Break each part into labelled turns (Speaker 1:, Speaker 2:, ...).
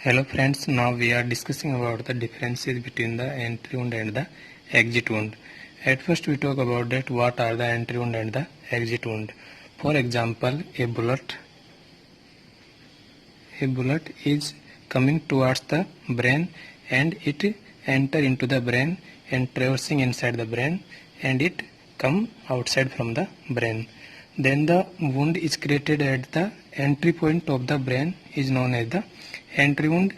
Speaker 1: Hello friends, now we are discussing about the differences between the entry wound and the exit wound. At first we talk about that what are the entry wound and the exit wound. For example, a bullet is coming towards the brain and it enter into the brain and traversing inside the brain and it come outside from the brain. Then the wound is created at the entry point of the brain is known as the entry wound,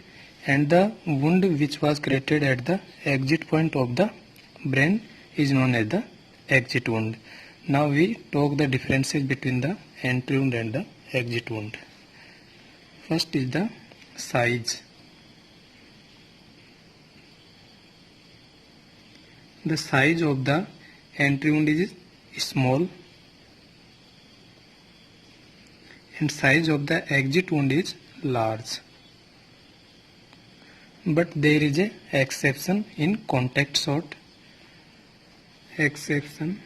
Speaker 1: and the wound which was created at the exit point of the brain is known as the exit wound. Now we talk the differences between the entry wound and the exit wound. First is the size. The size of the entry wound is small and size of the exit wound is large. But there is a exception in contact shot. Exception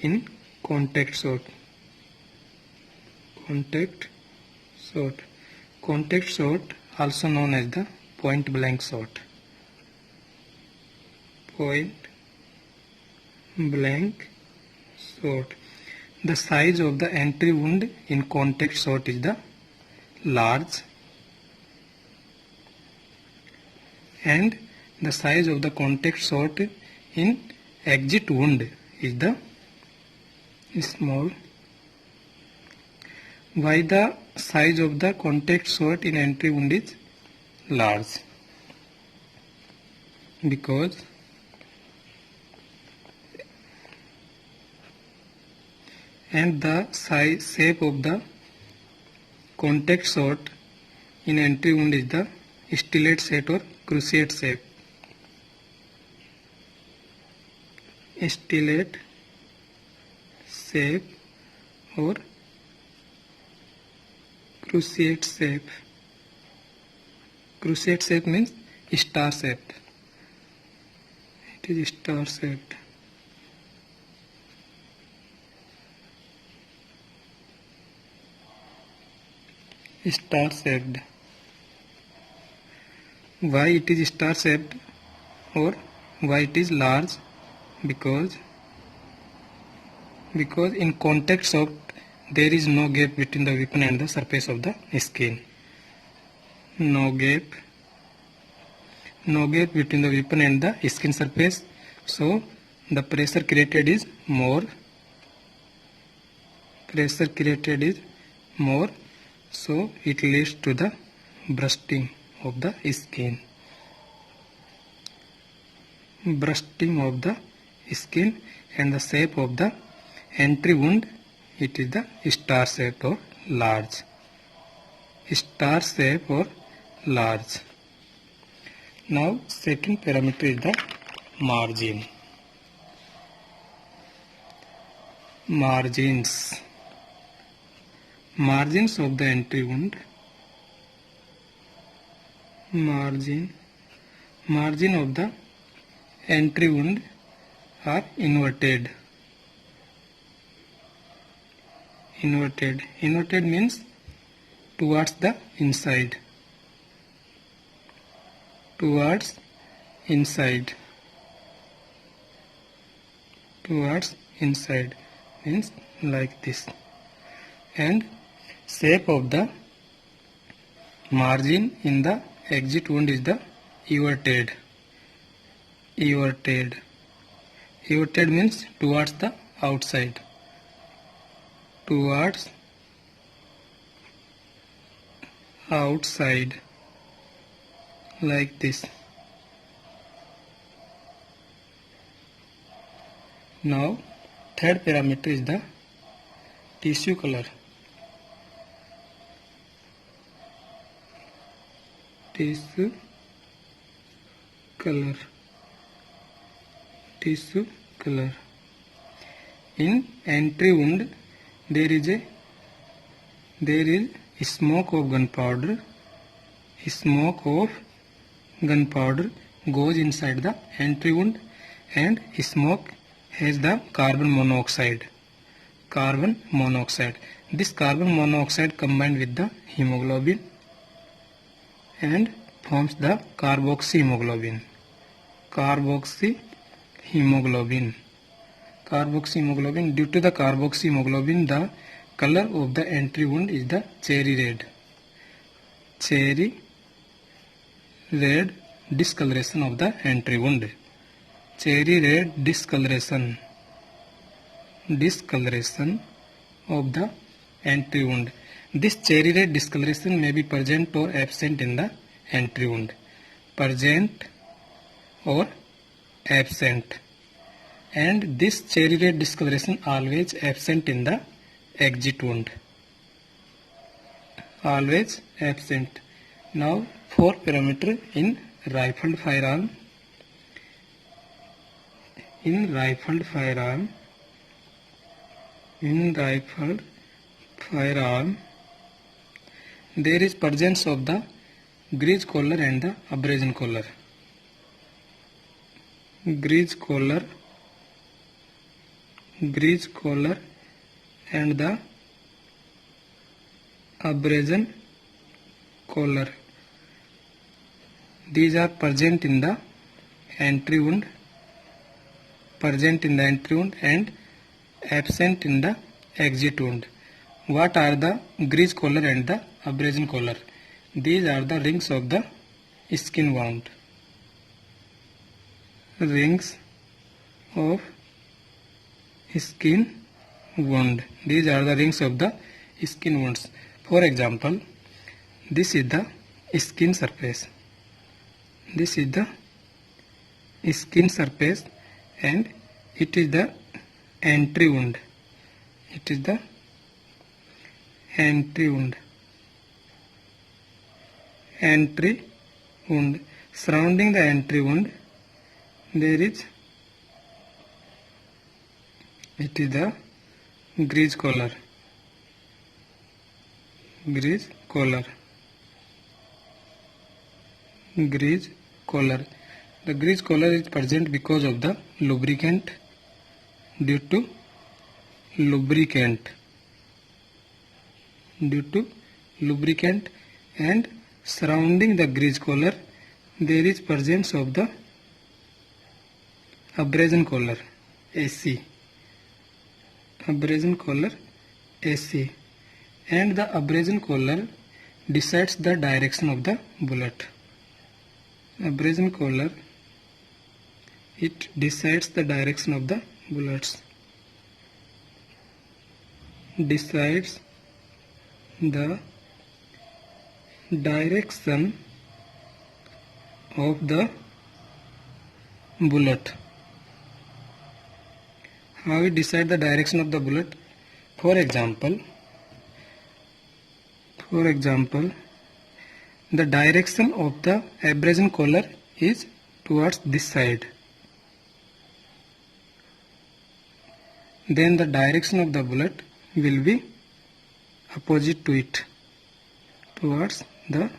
Speaker 1: in contact shot. Contact shot. Contact shot also known as the point blank shot. Point blank shot. The size of the entry wound in contact shot is the large, and the size of the contact shot in exit wound is the small. Why the size of the contact shot in entry wound is large? Because and the size shape of the contact shot in entry wound is the stellate shape or cruciate shape. Stellate shape or cruciate shape. Cruciate shape means star shaped. It is star shaped. Star shaped. Why it is star shaped or why it is large? Because in contact shot there is no gap between the weapon and the surface of the skin. No gap between the weapon and the skin surface, so the pressure created is more. So it leads to the bursting of the skin. Bursting of the skin, and the shape of the entry wound, it is the star shape or large. Star shape or large. Now second parameter is the margin. Margins. Margins of the entry wound. Margin of the entry wound are inverted. Inverted means towards the inside. Towards inside means like this. And shape of the margin in the exit wound is the everted. Everted means towards the outside. Towards outside, like this. Now third parameter is the tissue color. Tissue color. In entry wound there is smoke of gunpowder. Smoke of gunpowder goes inside the entry wound, and smoke has the carbon monoxide. This carbon monoxide combined with the hemoglobin and forms the carboxyhemoglobin. Carboxyhemoglobin. Carboxyhemoglobin. Due to the carboxyhemoglobin, the color of the entry wound is the cherry red. Cherry red discoloration of the entry wound. Cherry red discoloration. Discoloration of the entry wound. This cherry red discoloration may be present or absent in the entry wound. Present or absent. And this cherry red discoloration always absent in the exit wound. Always absent. Now 4 parameter in rifled firearm. In rifled firearm, there is presence of the grease collar and the abrasion collar. Grease collar and the abrasion collar. These are present in the entry wound. Present in the entry wound and absent in the exit wound. What are the grease collar and the abrasion collar? These are the rings of the skin wound. Rings of skin wound. These are the rings of the skin wounds. For example, this is the skin surface. This is the skin surface and it is the entry wound. It is the entry wound. Entry wound. Surrounding the entry wound, there is, it is the grease collar. Grease collar. Grease collar. The grease collar is present because of the lubricant. Due to lubricant. Due to lubricant and surrounding the grease collar, there is presence of the abrasion collar, AC. Abrasion collar, AC. And the abrasion collar decides the direction of the bullet. Abrasion collar, it decides the direction of the bullets. Decides the direction of the bullet. How we decide the direction of the bullet? For example, the direction of the abrasion collar is towards this side. Then the direction of the bullet will be opposite to it, towards the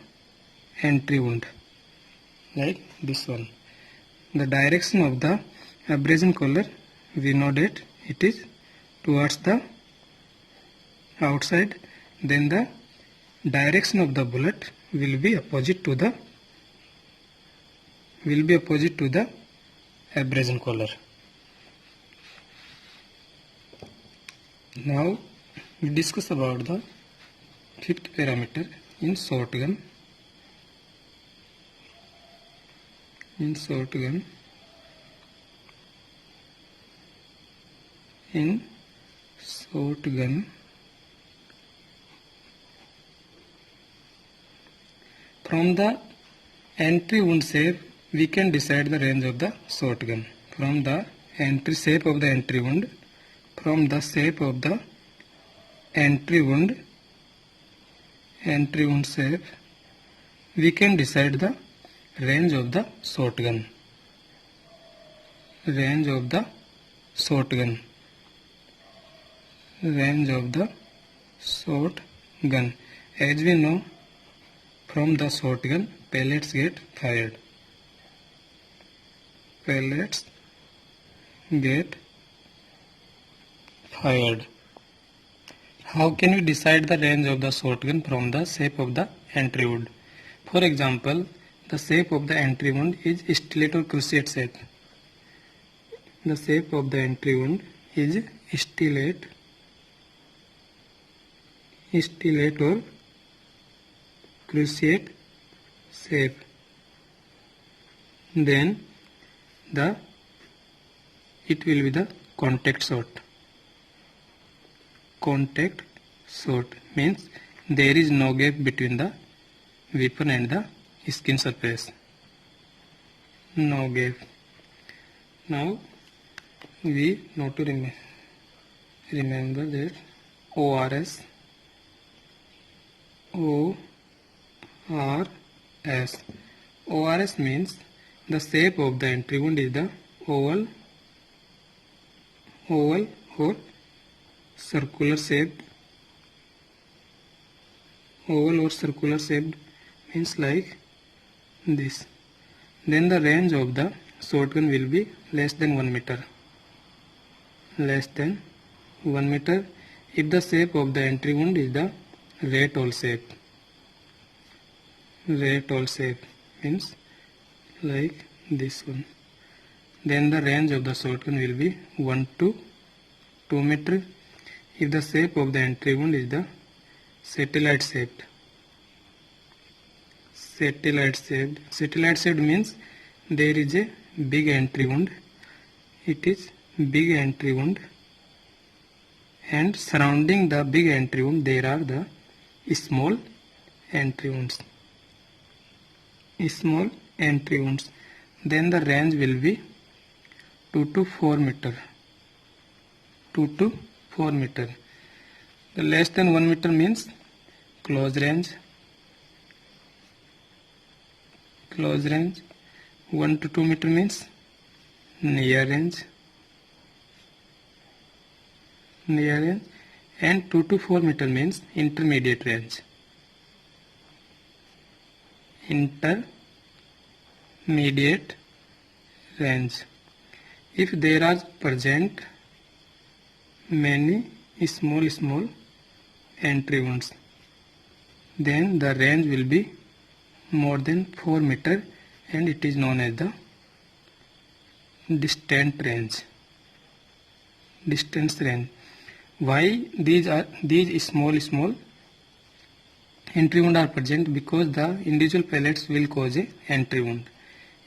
Speaker 1: entry wound, like this one. The direction of the abrasion collar, we know that it is towards the outside. Then the direction of the bullet will be opposite to the abrasion collar. Now we discuss about the fifth parameter in shotgun. In shotgun, from the entry wound shape, we can decide the range of the shotgun. From the entry shape of the entry wound, from the shape of the entry wound shape, we can decide the range of the shotgun. Range of the shotgun. Range of the shotgun. As we know, from the shotgun, pellets get fired. Pellets get fired. How can we decide the range of the shotgun from the shape of the entry wound? For example, the shape of the entry wound is stellate or cruciate shape. The shape of the entry wound is stellate or cruciate shape. Then it will be the contact shot. Contact shot means there is no gap between the weapon and the skin surface. No gap. Now we know to remember that ORS means the shape of the entry wound is the oval or circular shaped. Oval or circular shaped means like this. Then the range of the shotgun will be less than 1 meter. Less than 1 meter if the shape of the entry wound is the rat hole shape. Rat hole shape means like this one. Then the range of the shotgun will be 1 to 2 meter if the shape of the entry wound is the satellite shaped. Satellite shaped means there is a big entry wound. It is big entry wound, and surrounding the big entry wound there are the small entry wounds. Small entry wounds. Then the range will be 2 to 4 meter. 2 to 4 meter. The less than 1 meter means close range. Close range. 1 to 2 meter means near range. Near range. And 2 to 4 meter means intermediate range. Intermediate range. If there are present many small entry wounds, then the range will be more than 4 meter and it is known as the distant range. Distance range. Why these small entry wound are present? Because the individual pellets will cause a entry wound.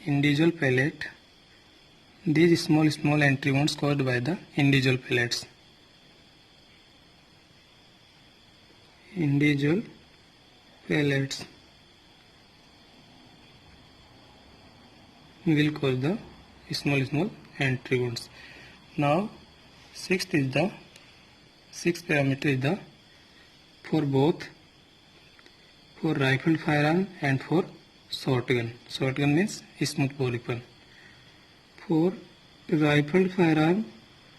Speaker 1: Individual pellet. These small entry wounds caused by the individual pellets. Individual pellets will cause the small entry wounds. Now sixth parameter is the for both for rifled firearm and for shotgun. Shotgun means smooth bore weapon. For rifled firearm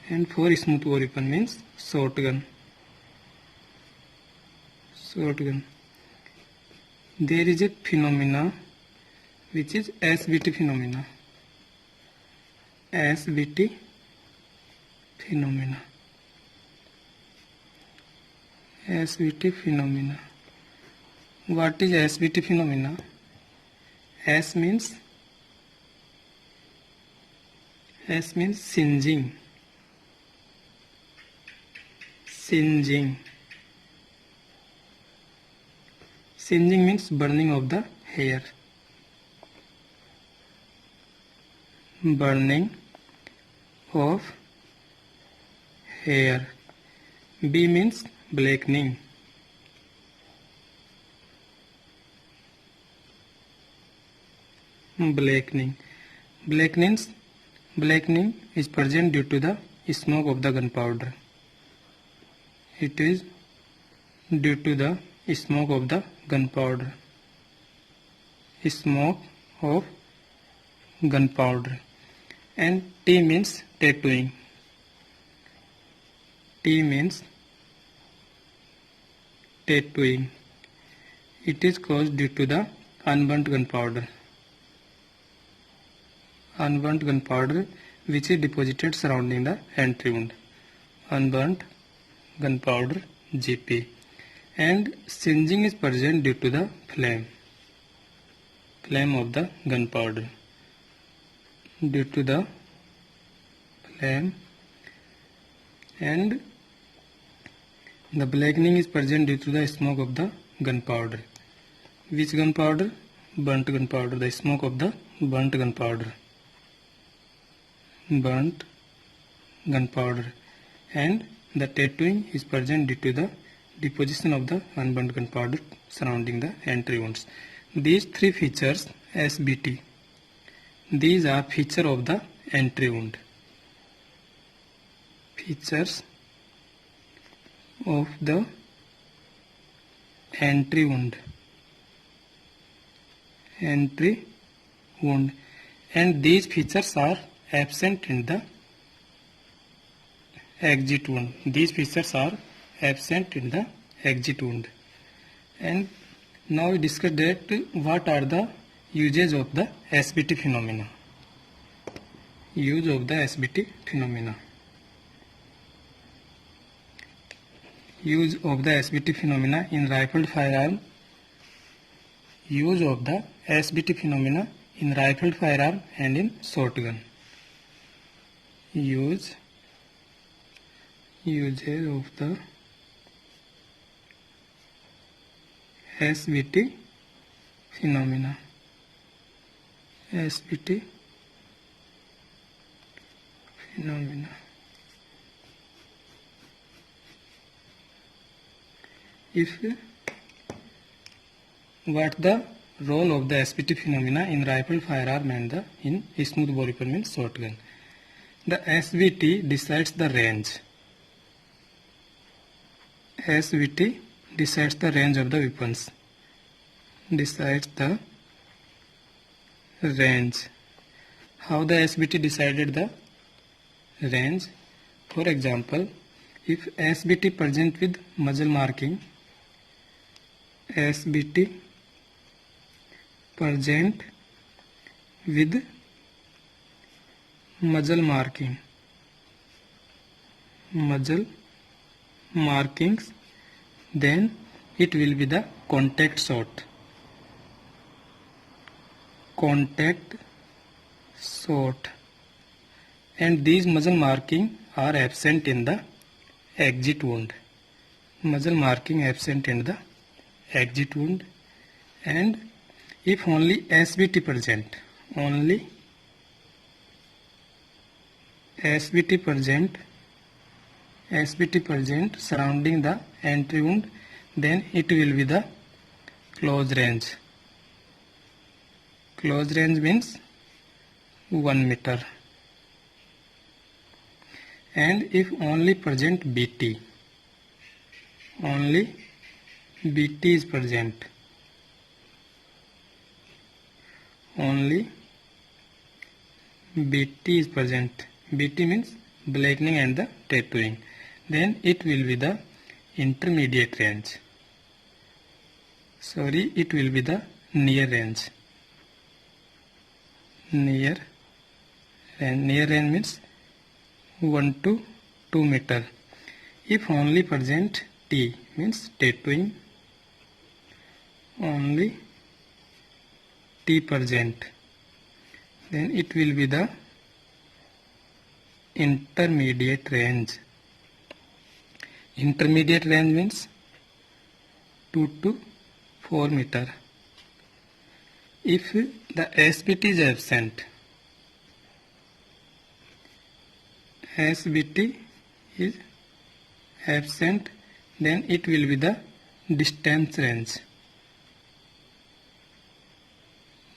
Speaker 1: and for smooth bore weapon means shotgun. There is a phenomena which is SBT phenomena. SBT phenomena. SBT phenomena. What is SBT phenomena? S means singeing. Singeing means burning of the hair. Burning of hair. B means blackening. Blackening is present due to the smoke of the gunpowder. It is due to the smoke of the gunpowder. Smoke of gunpowder. And T means tattooing. T means tattooing. It is caused due to the unburnt gunpowder. Unburnt gunpowder which is deposited surrounding the entry wound. Unburnt gunpowder Gp, and singeing is present due to the flame of the gunpowder, due to the flame, and the blackening is present due to the smoke of the gunpowder. Which gunpowder? Burnt gunpowder, the smoke of the burnt gunpowder. Burnt gunpowder. And the tattooing is present due to the deposition of the unburnt gunpowder surrounding the entry wounds. These three features, SBT, these are feature of the entry wound. Features of the entry wound. Entry wound. And these features are absent in the exit wound. These features are absent in the exit wound. And now we discuss that what are the uses of the SBT phenomena. Use of the SBT phenomena. Use of the SBT phenomena in rifled firearm. Use of the SBT phenomena in rifled firearm and in shotgun. Uses of the SBT phenomena. SBT phenomena. What the role of the SBT phenomena in rifle firearm and in smooth bore weapon means shotgun. The SBT decides the range. SBT decides the range of the weapons. Decides the range. How the SBT decided the range? For example, if SBT present with muzzle marking, SBT present with muzzle markings, then it will be the contact shot. And these muzzle marking are absent in the exit wound. Muzzle marking absent in the exit wound. And if only SBT present, SBT present surrounding the entry wound, then it will be the close range. Close range means 1 meter. And if only present BT, only BT is present, only BT is present, BT means blackening and the tattooing, then it will be the intermediate range. It will be the near range. Near range means 1 to 2 meter. If only present T means tattooing, only T present, then it will be the intermediate range. Intermediate range means 2 to 4 meter. If the SBT is absent, then it will be the distance range.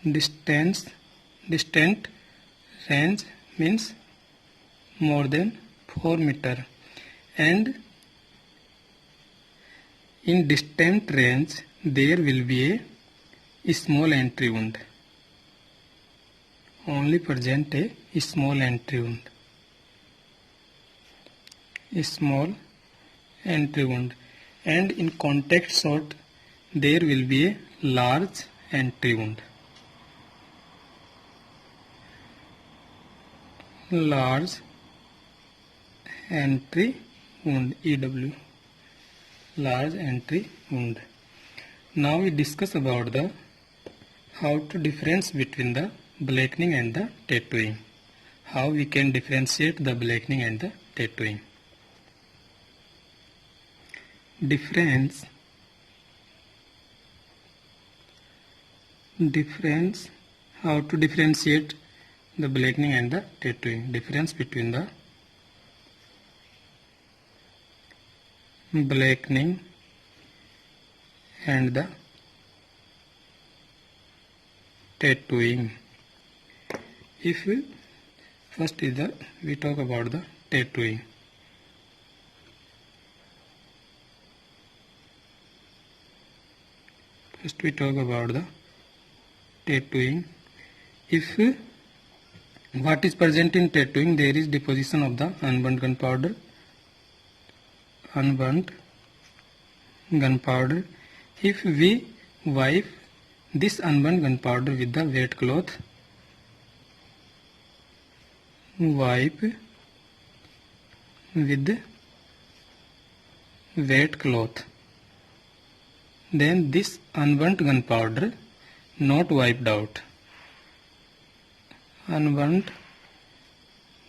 Speaker 1: Distant range means more than 4 meter. And in distant range there will be a small entry wound. Only present a small entry wound. Small entry wound. And in contact shot there will be a large entry wound. Large entry wound, EW. large entry wound. Now we discuss about the how to difference between the blackening and the tattooing. How we can differentiate the blackening and the tattooing. Difference. How to differentiate the blackening and the tattooing. Difference between the blackening and the tattooing. If first is the we talk about the tattooing. First we talk about the tattooing. If what is present in tattooing, there is deposition of the unburnt gunpowder. If we wipe this unburnt gunpowder with the wet cloth, then this unburnt gunpowder not wiped out. Unburnt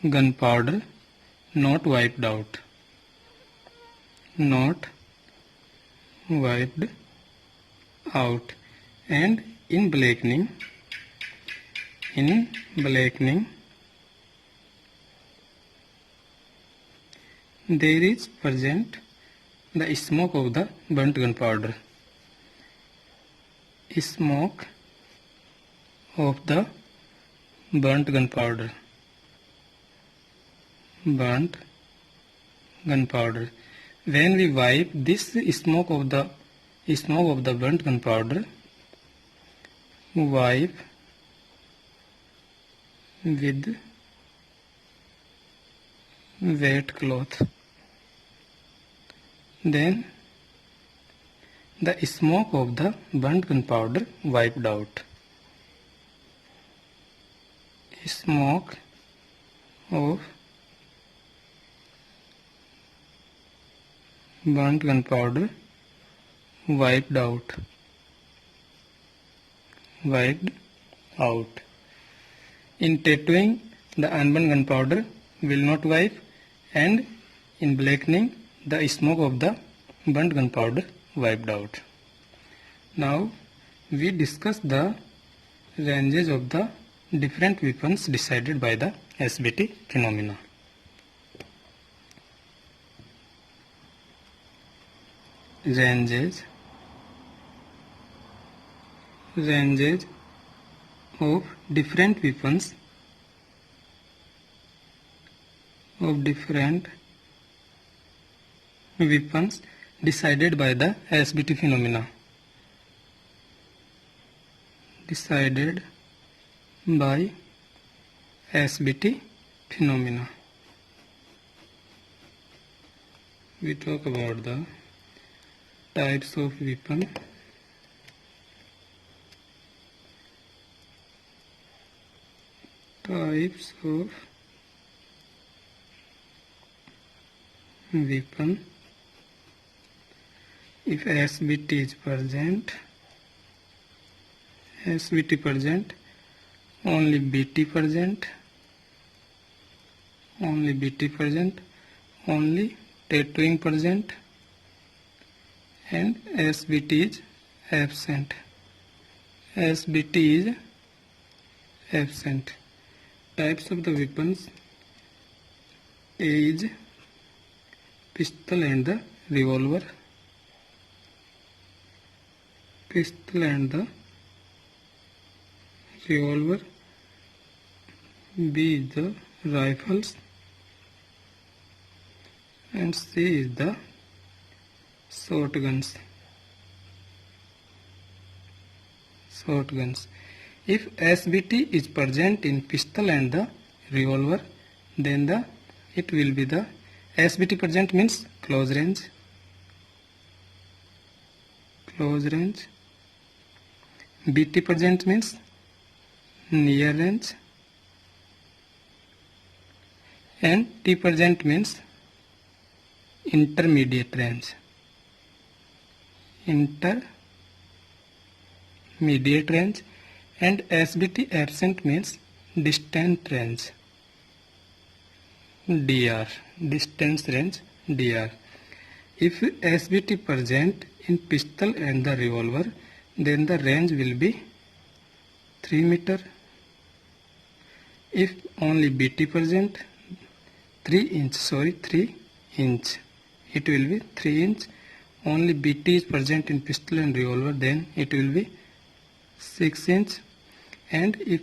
Speaker 1: gunpowder not wiped out. Not wiped out. And in blackening, there is present the smoke of the burnt gunpowder. Smoke of the burnt gunpowder. When we wipe this smoke of the burnt gunpowder, wipe with wet cloth, then the smoke of the burnt gunpowder wiped out. Smoke of burnt gunpowder wiped out. In tattooing, the unburnt gunpowder will not wipe, and in blackening, the smoke of the burnt gunpowder wiped out. Now we discuss the ranges of the different weapons decided by the SBT phenomena. Ranges of different weapons decided by the SBT phenomena. Decided by SBT phenomena. We talk about the types of weapon. Types of weapon. If SBT is present, only BT present, only tattooing present, and SBT is absent. Types of the weapons is pistol and the revolver. Pistol and the revolver. B is the rifles, and C is the shotguns. If SBT is present in pistol and the revolver, then it will be the SBT present means close range. BT present means near range, and T present means intermediate range. intermediate range, and SBT absent means distant range, DR, distance range, DR. If SBT present in pistol and the revolver, then the range will be 3 meter. If only BT present, 3 inch, it will be 3 inch. Only BT is present in pistol and revolver, then it will be 6 inch. And if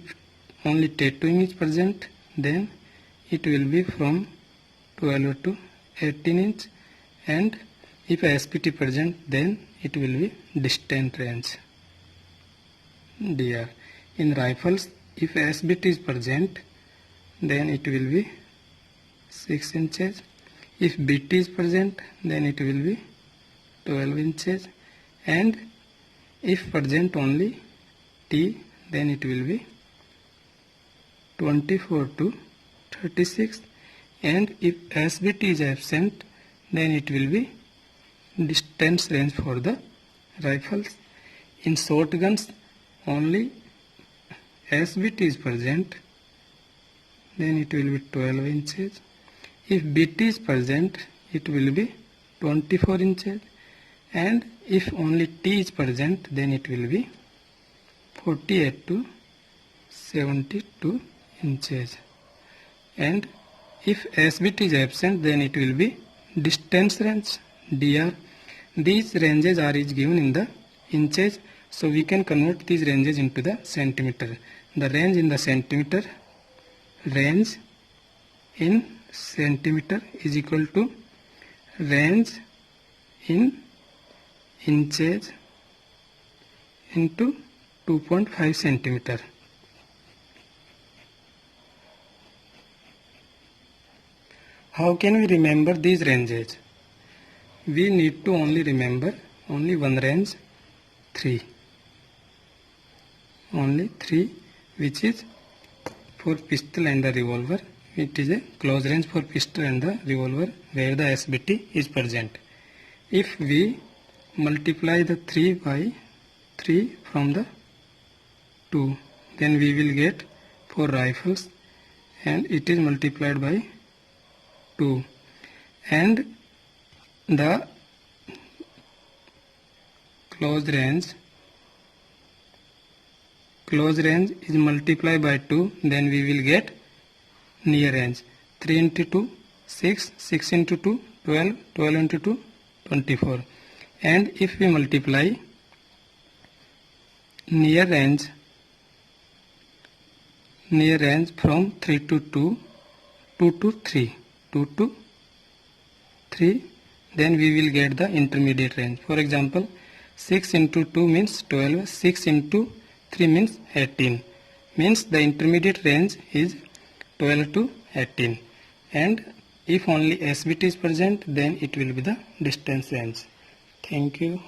Speaker 1: only tattooing is present, then it will be from 12 to 18 inch. And if SBT present, then it will be distant range, DR. In rifles, if SBT is present, then it will be 6 inches. If BT is present, then it will be 12 inches. And if present only T, then it will be 24 to 36. And if SBT is absent, then it will be distance range for the rifles. In shotguns, only SBT is present, then it will be 12 inches. If BT is present, it will be 24 inches. And if only T is present, then it will be 48 to 72 inches. And if SBT is absent, then it will be distance range, DR. These ranges are given in the inches, so we can convert these ranges into the centimeter. The range in the centimeter, range in centimeter is equal to range in inches into 2.5 centimeter. How can we remember these ranges? We need to only remember only one range, 3. Only 3, which is for pistol and the revolver. It is a close range for pistol and the revolver where the SBT is present. If we multiply the 3 by 3 from the 2, then we will get for rifles, and it is multiplied by 2. And the close range is multiplied by 2, then we will get near range. 3 into 2, 6, 6 into 2, 12, 12 into 2, 24. And if we multiply near range from 3 to 2, 2 to 3, 2 to 3, then we will get the intermediate range. For example, 6 into 2 means 12, 6 into 3 means 18. Means the intermediate range is 12 to 18. And if only SBT is present, then it will be the distance range. Thank you.